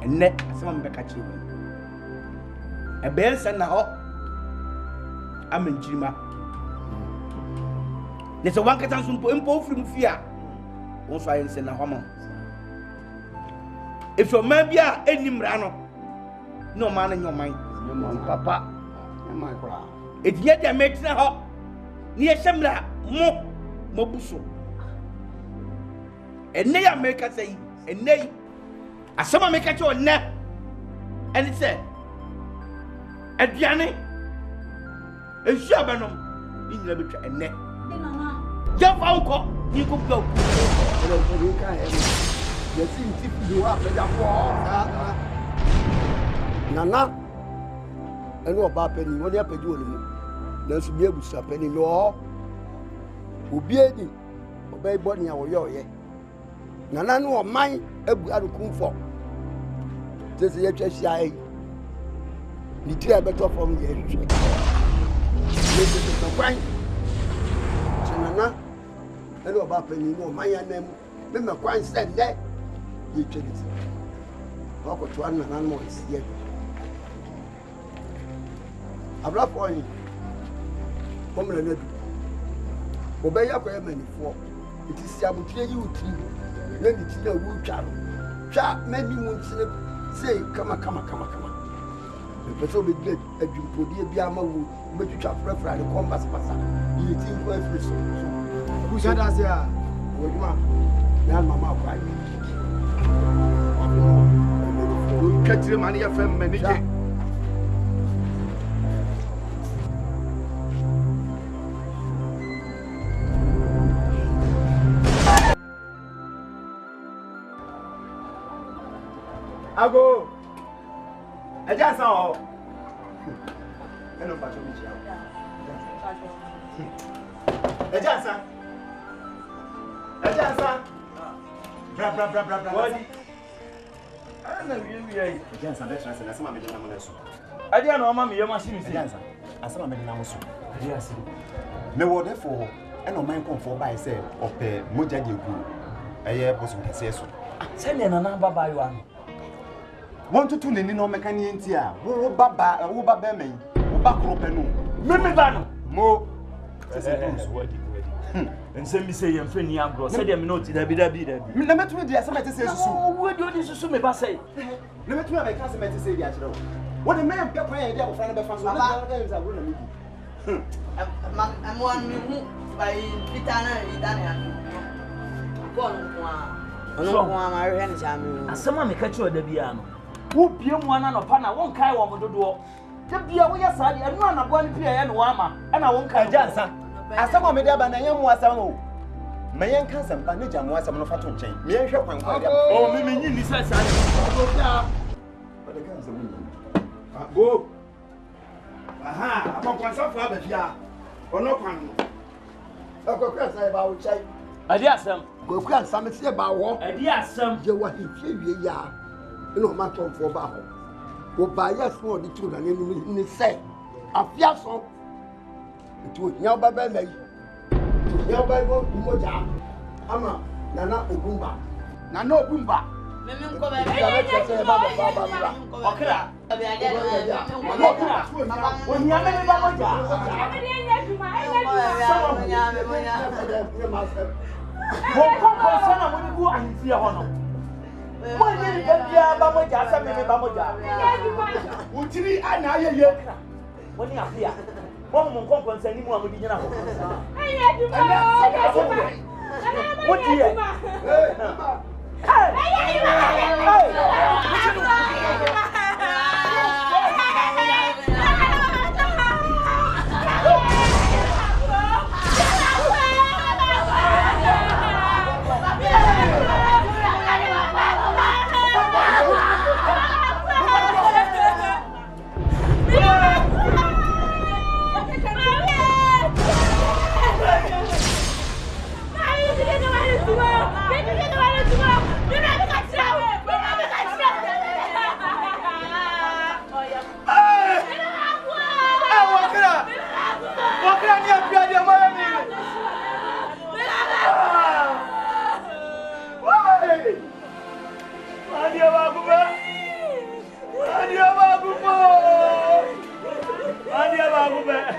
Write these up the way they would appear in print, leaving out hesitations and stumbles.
and net some of the catching. A bench and now I'm in Jima. There's a one cat and some impo from fear. Also, I send a homo. If your man be any mrano, no man in your mind, your man, papa, and my crowd. It's yet a making a hop near Shamla, Mobuso. And nay, I make us say, and nay, as someone make a your neck, and it said, at Yanni, a shabanum in the butcher and neck. Jump uncle, you could go. You seem to do up with a Nana, and no about penny, what happened to you? There's be able to penny law. Who be any obey body or yo, ye. Nana no mine, a good comfort. This is HSI. The tear better from the edge. This is the fine. Nana, and no about penny, no, my name, remember, quite said that. You tell it. How could one and more is yet? I brought for you. Come and let obey your many for it is Sabutia you tea. Let it see a wood child. Chap, maybe won't say, come on. The person will get a Jumpodi Biama wood, but you shall prefer the compass passer. You think for every soul. Who said as they are? Well, now, Mamma cried. Catch the money of them, manager. I go. I just saw. Hello, Patrick. I just saw. Bra. What? I don't know you. Again, some veterans and some American Namus. I didn't know, Mammy, your machine is against some American Namus. Yes. No, therefore, and no man come for by say, or pay Mujaji. A year possible to say so. Send me a number by one. 1 to 2 no mechanic here. Who Baba, who Babame, who Bakropenu. Mimibano, more. And send me say, I'm friend Yambro, said I'm not in a bit. Never to the Assamate says, oh, what do you assume me by say? Never to have a customer to say, yes, what a man pepper and devil find a fast. I'm one by Pitana, Italian. Someone may catch you at the piano. Who be one and upon a one kind of the door. The beer on your side and run up 1 pier and Wama, and I won't catch Jansa. As someone made up and I am was some. My young cousin, Panajam was some of a chain. Me and shop and oh, Mimi, this is a go. Aha, I'm going to have a yard. Or no one. Of course, I will say. I dare some. Go crack some about what? I dare some. You want to give you a yard. No matter for Baho. Go buy us for the children in the say. A fiasco. To Nyaba Bay. To Nyaba Moja. Ama, Nana Obumba. Nana Obumba. Obumba.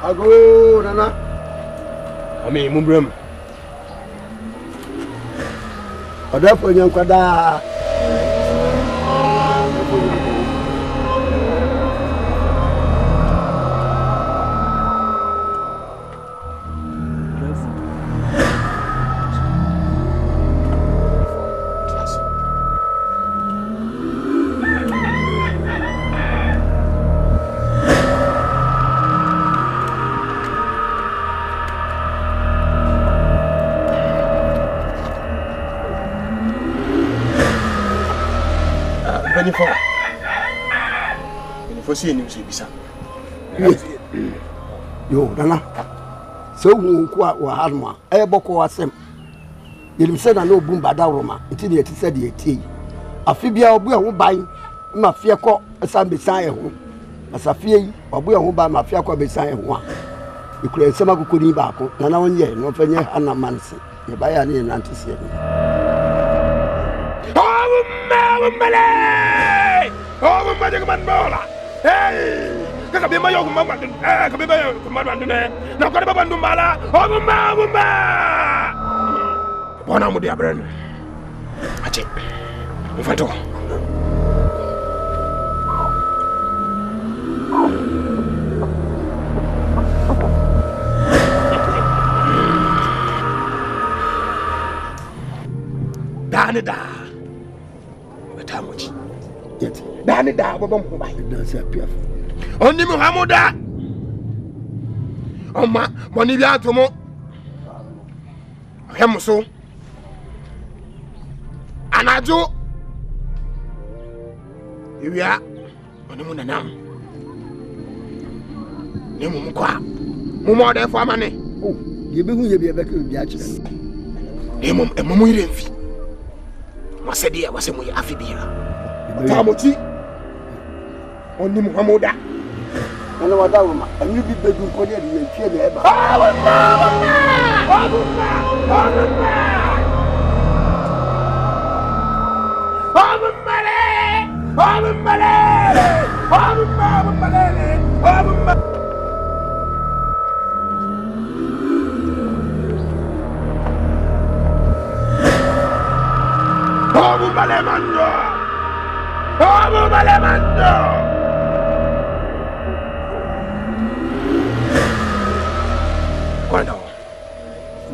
Ago, Nana. I mean, Mumbrum. Odapo Nyankwada. Yo, Nana. So who are Harma, Eboko Assem. You said I know Obumba Roma, until you said the tea. A Fibia Obu buy my fiaco, a son beside home. As a fee, or we are by my fiaco beside one. You create some of Kuni Bako, Nana one year, no penny Hannah Mansi. You buy an in antecedent. Oh, Malay! Oh, Magic Man Bola! Hey! kaka be mayo mama ka be mayo mama ndune na ko baba ndumbala Obumba bona mu dia bren ati mfato Dani da betamuchi Yet, Dani da baba mu ba that's a piaf. Oni Muhammada Oma moni bi atomo Hemuso Anajo Iwia oni mu nanam Nemu mukwa Mumo de fo amane Oh, you be who you be a becker of Yachis. Emu iremfi Wasedia wasemu ya afibira Tamuchi Oni Muhammada And what I want, and you be begging for the fear the ever.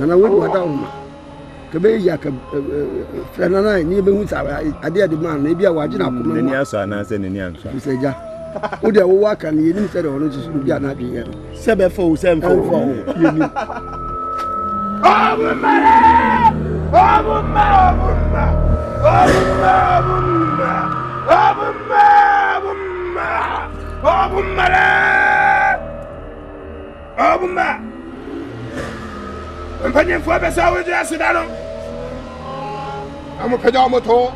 Nana went what down. Kabaya, Flanana, near Musa, I dare demand, maybe a watching up. Any answer, and answer any answer. You say, Ja. Would you walk and you didn't say, oh, this would be not here. 7 4 7 4. Compagnon for the Sour Jassidano. I'm a pedometer.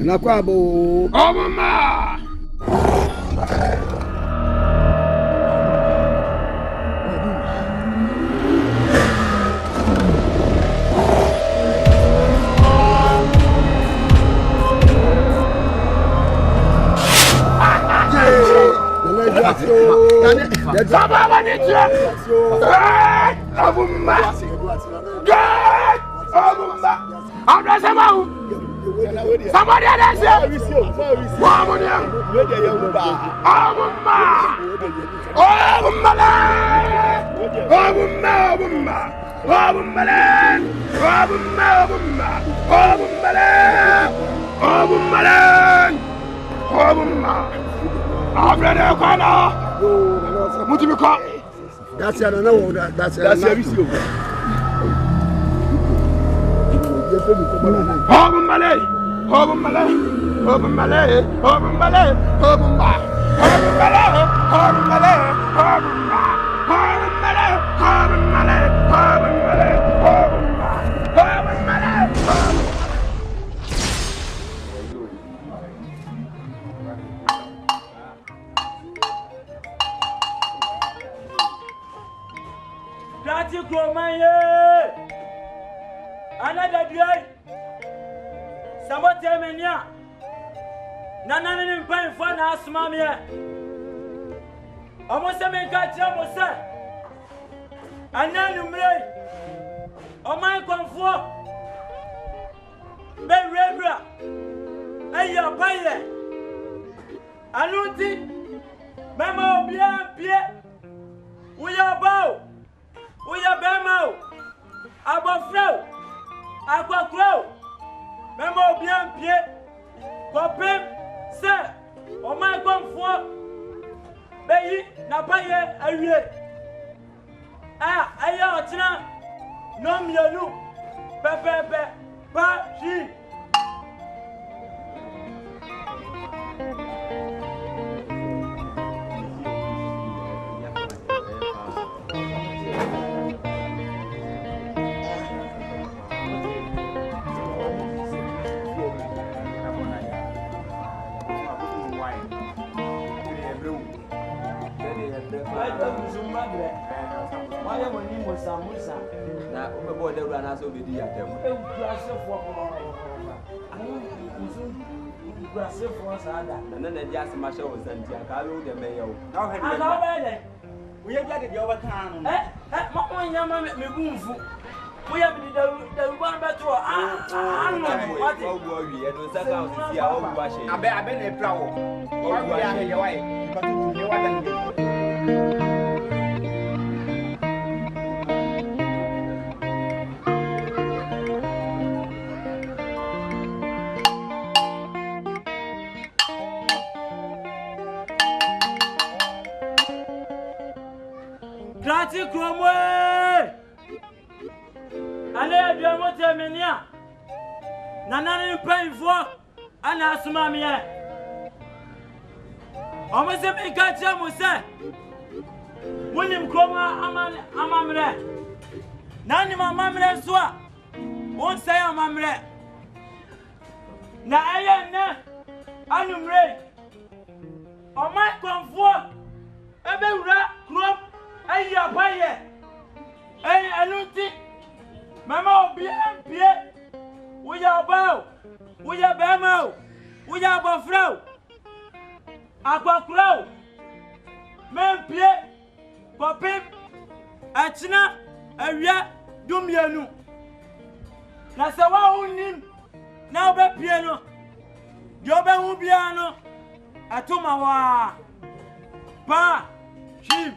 Nakwabo. Obumba. Somebody else. Sabote menia. Nana ni mpan fo na asoma me. Omo se me ka kire mo se. Ananu mrei. Oman konfo. Be rebra. Ayo paye. Anuti. Mama obia pie. Uya bao. Uya bemao. Abofrau. Akwakrau. Mama obia pie. Kopem se. Oman konfo. Beyi na paye awie. Ayo tina. No mienu. Pepepe. Pa shi. Why when you was Samusa? Now, over the run as over the atom. And then the jazz marshal was sent to Carlo de Mayo. Now, we have got the overcome. Mamma Yama me move. We have the one better. What worry? And was that out here all washing. I bet a plow. Or we are your way. But you want Grati Cromwell! Allez, bien, mon terminia. Nana, pain for an asmamia. Almost a big catcher, Musa. William Croma, Amamre. None of my mamma swa. Won't say I'm mamre. Now I am ready. On my comfort, a big rat crop. Hey, ya paye. Hey, anuti. Mama obi empie. We ya bow. We ya bemo. We ya bofrau. Akwakrau. Mempie. Popim. Atina. Awia dumienu. Na se wa unim. Na obe pie no. Di obe hu bia no. Atuma wa. Pa. Shim.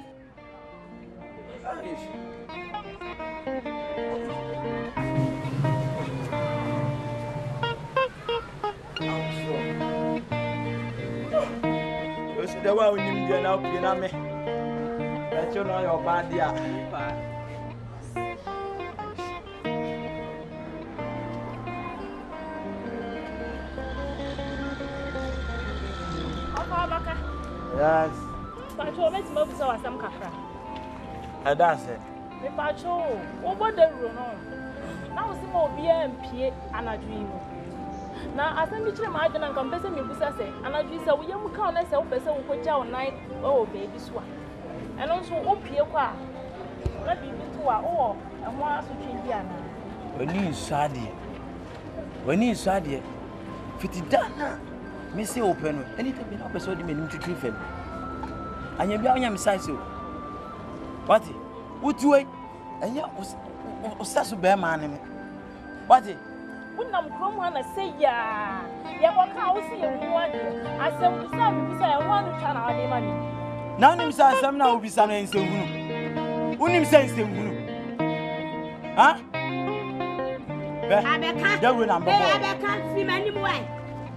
The one we need to know, you know me. Let you know your body. Yes. But you make me so as some kakra. That's it. Me pacho, over the room. Now see more BMP and a dream. Now, as I'm between my and compensate me, say, and I just say, we young count as a person who put down night, oh, baby swap. And also, oh, Pierre, let me be to our all, and one to change here. When you saddy, when you saddy, fitty done, Missy open, anything been up a sort of minute to treat him. And you're young, size you. What? Would you wait? And you was such a bear man. What? When I'm from I say, yeah, what can I see you want? I said, we say, I want to turn our money. Now, him says, some now will be some in some room. Wouldn't him say, huh? There will not be. I can't see many more.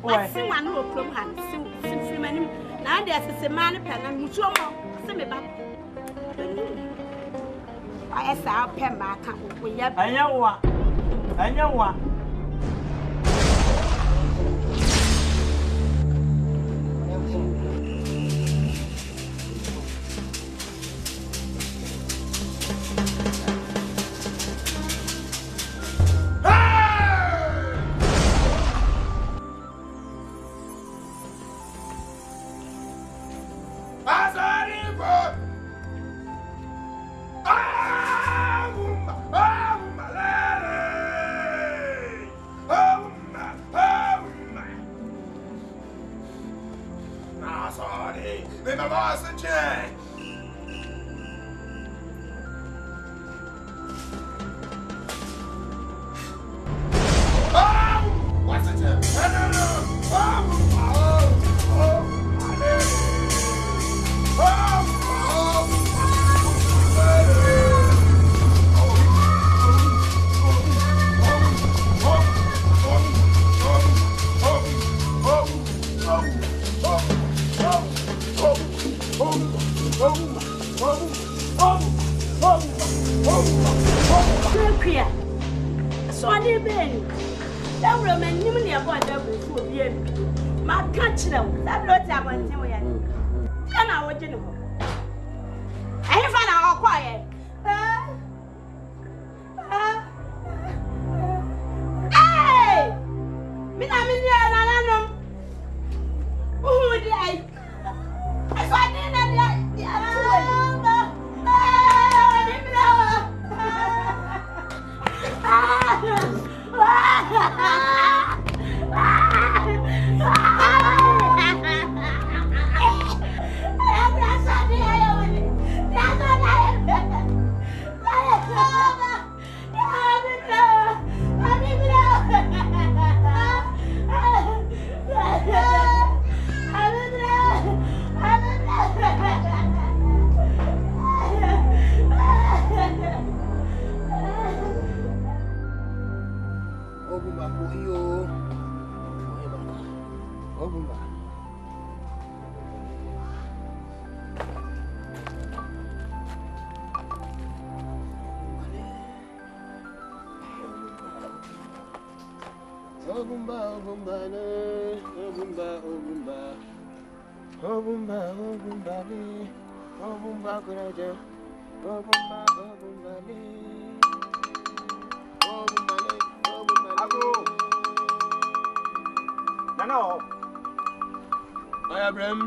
I see one who from hand, see many. Now there's a man pen and Muchomo, send me back. I saw a pen back. I know what. I know what. Sonny Ben. That woman, you mean about that before being my country. That brought I want to hear. And I want to know. I ain't find out quiet. Hey! Me na me nia na nanom. Who did I? I saw Obumba. Obumba, Obumba, Obumba, Obumba, Obumba, Obumba, Obumba, Kuraja, Obumba, Obumba, Obumba, Obumba. No. I am Bram.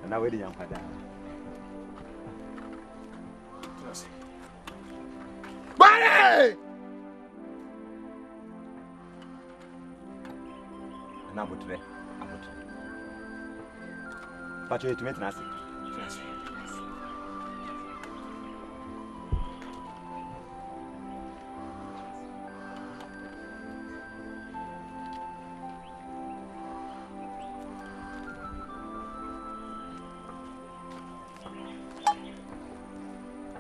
And now, where the young father? Bye! And now, but you to meet Nancy.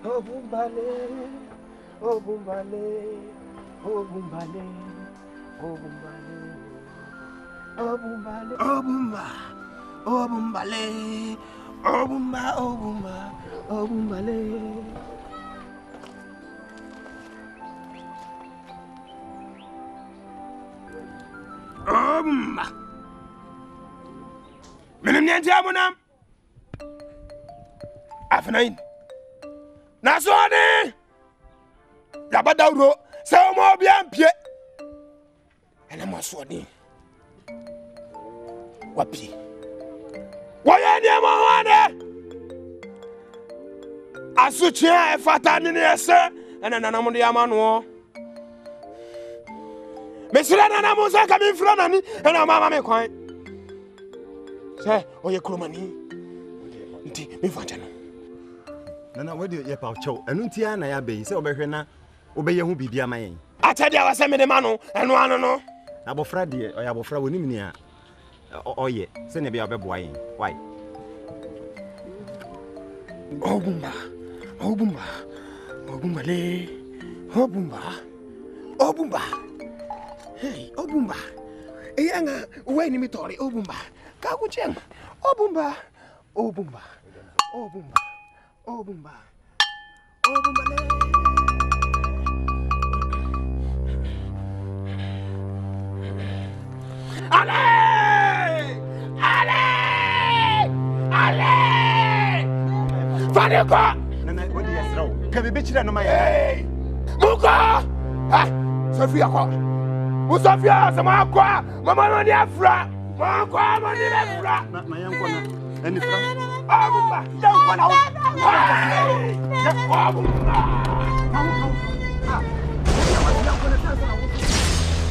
Obumbale, Obumbale, Obumbale, Obumbale, Obumbale, Obumba, Obumbale, Obumba, Obumba, Obumbale. Obumba. Menem nyanti abonam. Afnain. Nasone Yabadauro, say more bien pie. And I'm also in Wapi. Why any amount? Asuchia, a fatan in the sir, and an amount of Amano. Mr. Anamusa coming from and a mamma may quiet. Say, or your cromani. Me fantano. Nana, where do you pop chow? And Untia and I obey, so obey na obey who be dear my. I tell you, I was sending the mano, and one no. Abo Friday or Abo Fra Winimia. Oh, yeah, send a be a boy. Why? Obumba, Obumba, Obumba, Obumba, Obumba. Hey, Obumba. A younger, when me told Obumba. Kakucheng, Obumba, Obumba, Obumba. Obumba, Obumba. Ale! Ale! Ale! Fanuko! Nana, what do you throw? Can we bitch that no my hey! Muko! Ah, Sophia ko. Musofia sama ko. Mama no dia fra. Mama ko mo ni be fra. Na yan ko na. Any fra? Obumba, don't go now. Obumba.